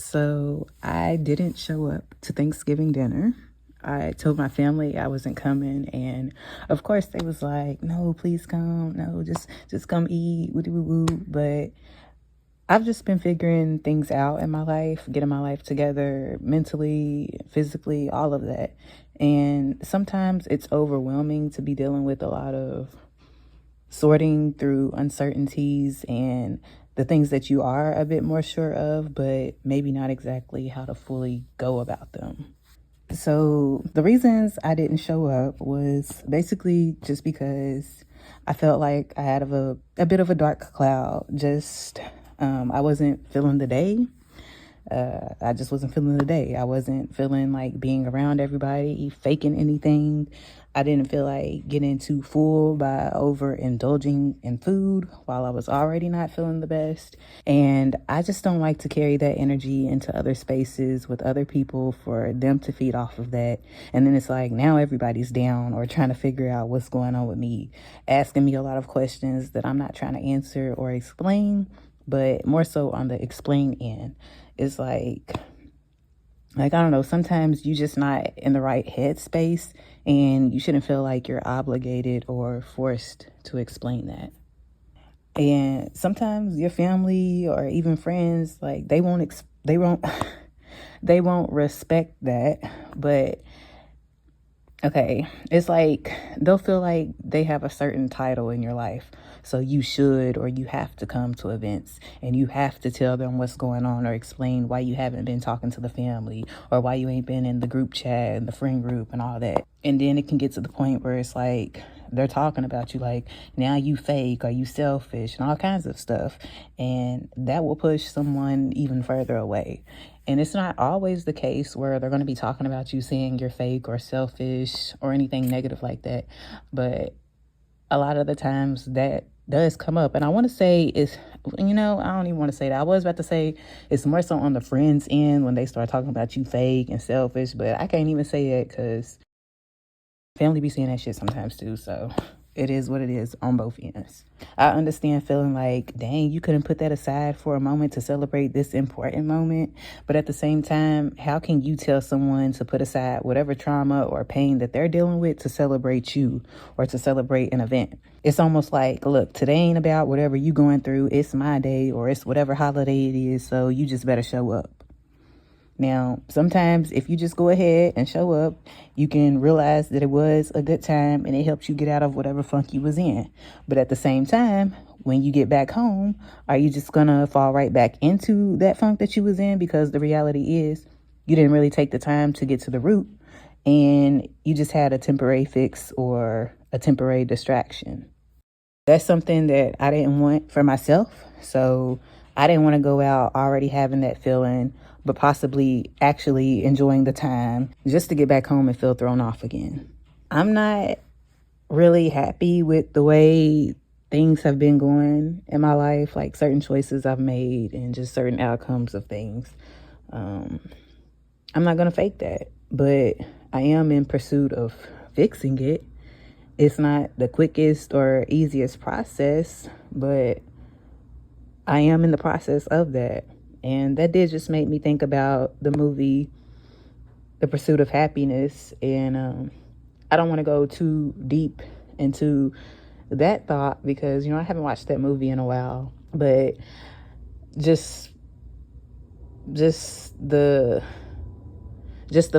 So I didn't show up to Thanksgiving dinner. I told my family I wasn't coming, and of course they was like, "No, please come. No, just come eat." Woo woo woo. But I've just been figuring things out in my life, getting my life together mentally, physically, all of that. And sometimes it's overwhelming to be dealing with a lot of sorting through uncertainties and the things that you are a bit more sure of, but maybe not exactly how to fully go about them. So the reasons I didn't show up was basically just because I felt like I had a bit of a dark cloud. Just I wasn't feeling the day. I just wasn't feeling the day. I wasn't feeling like being around everybody, faking anything. I didn't feel like getting too full by overindulging in food while I was already not feeling the best. And I just don't like to carry that energy into other spaces with other people for them to feed off of that. And then it's like now everybody's down or trying to figure out what's going on with me, asking me a lot of questions that I'm not trying to answer or explain, but more so on the explain end. It's like I don't know, sometimes you just not in the right headspace and you shouldn't feel like you're obligated or forced to explain that. And sometimes your family or even friends, like they won't they won't respect that. But okay, it's like they'll feel like they have a certain title in your life. So you should or you have to come to events and you have to tell them what's going on or explain why you haven't been talking to the family or why you ain't been in the group chat and the friend group and all that. And then it can get to the point where it's like they're talking about you like, now you fake or you selfish and all kinds of stuff. And that will push someone even further away. And it's not always the case where they're going to be talking about you saying you're fake or selfish or anything negative like that. But a lot of the times that does come up. And I want to say it's, I don't even want to say that. I was about to say it's more so on the friends end when they start talking about you fake and selfish. But I can't even say it because family be saying that shit sometimes too. So it is what it is on both ends. I understand feeling like, dang, you couldn't put that aside for a moment to celebrate this important moment. But at the same time, how can you tell someone to put aside whatever trauma or pain that they're dealing with to celebrate you or to celebrate an event? It's almost like, look, today ain't about whatever you going through. It's my day or it's whatever holiday it is. So you just better show up. Now, sometimes if you just go ahead and show up, you can realize that it was a good time and it helps you get out of whatever funk you was in. But at the same time, when you get back home, are you just gonna fall right back into that funk that you was in? Because the reality is you didn't really take the time to get to the root and you just had a temporary fix or a temporary distraction. That's something that I didn't want for myself. So I didn't want to go out already having that feeling, but possibly actually enjoying the time just to get back home and feel thrown off again. I'm not really happy with the way things have been going in my life, like certain choices I've made and just certain outcomes of things. I'm not going to fake that, but I am in pursuit of fixing it. It's not the quickest or easiest process, but I am in the process of that. And that did just make me think about the movie, The Pursuit of Happiness. And I don't want to go too deep into that thought because, I haven't watched that movie in a while. But just the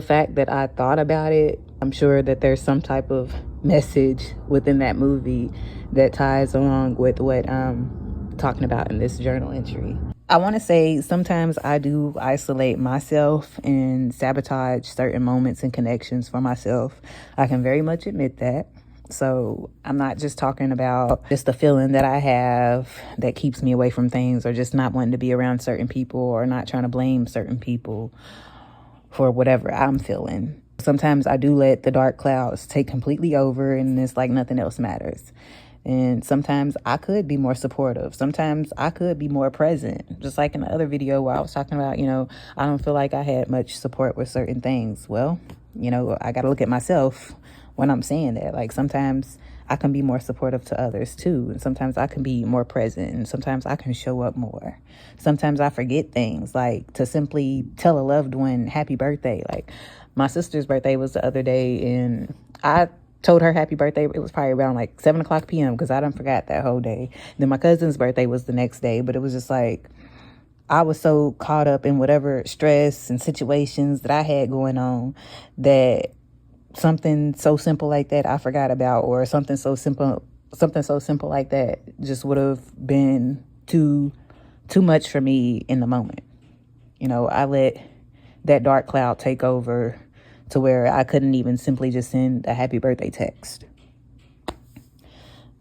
fact that I thought about it, I'm sure that there's some type of message within that movie that ties along with what I'm talking about in this journal entry. I want to say sometimes I do isolate myself and sabotage certain moments and connections for myself. I can very much admit that. So I'm not just talking about just the feeling that I have that keeps me away from things or just not wanting to be around certain people or not trying to blame certain people for whatever I'm feeling. Sometimes I do let the dark clouds take completely over and it's like nothing else matters. And sometimes I could be more supportive. Sometimes I could be more present. Just like in the other video where I was talking about, I don't feel like I had much support with certain things. Well, I got to look at myself when I'm saying that. Like sometimes I can be more supportive to others too. And sometimes I can be more present, and sometimes I can show up more. Sometimes I forget things, like to simply tell a loved one happy birthday. Like my sister's birthday was the other day, and I told her happy birthday. It was probably around like 7:00 p.m. because I done forgot that whole day. Then my cousin's birthday was the next day, but it was just like I was so caught up in whatever stress and situations that I had going on that something so simple like that I forgot about, or something so simple like that just would have been too much for me in the moment. You know, I let that dark cloud take over to where I couldn't even simply just send a happy birthday text.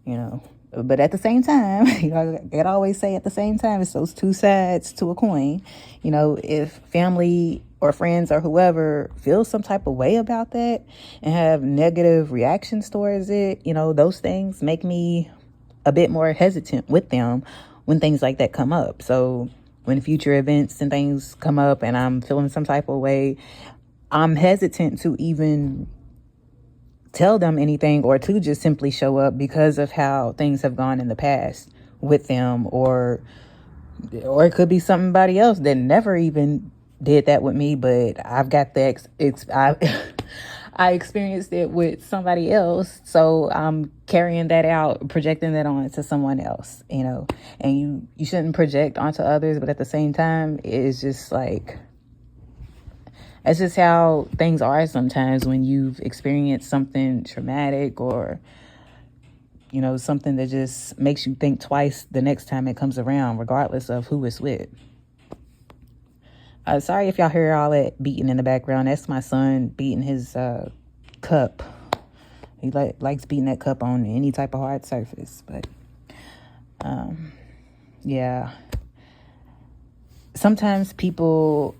You know, but at the same time, you know, I always say at the same time, it's those two sides to a coin. You know, if family or friends or whoever feels some type of way about that and have negative reactions towards it, you know, those things make me a bit more hesitant with them when things like that come up. So when future events and things come up and I'm feeling some type of way, I'm hesitant to even tell them anything or to just simply show up because of how things have gone in the past with them, or it could be somebody else that never even did that with me, but I've got I experienced it with somebody else, so I'm carrying that out, projecting that on to someone else, you know. And you shouldn't project onto others, but at the same time, it's just like, that's just how things are sometimes when you've experienced something traumatic, or, you know, something that just makes you think twice the next time it comes around, regardless of who it's with. Sorry if y'all hear all that beating in the background. That's my son beating his cup. He likes beating that cup on any type of hard surface. But yeah, sometimes people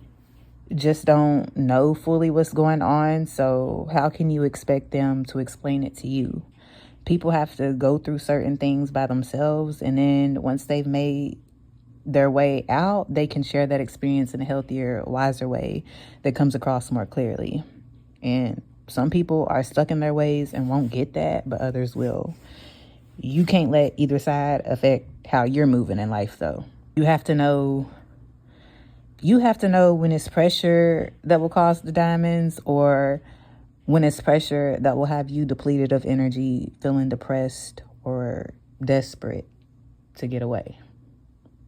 just don't know fully what's going on, so how can you expect them to explain it to you? People have to go through certain things by themselves, and then once they've made their way out, they can share that experience in a healthier, wiser way that comes across more clearly. And some people are stuck in their ways and won't get that, but others will. You can't let either side affect how you're moving in life, though. You have to know when it's pressure that will cause the diamonds, or when it's pressure that will have you depleted of energy, feeling depressed or desperate to get away,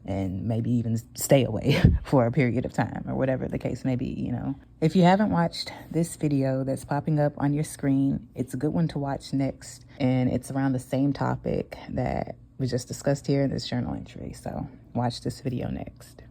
and maybe even stay away for a period of time, or whatever the case may be, you know. If you haven't watched this video that's popping up on your screen, it's a good one to watch next. And it's around the same topic that we just discussed here in this journal entry. So watch this video next.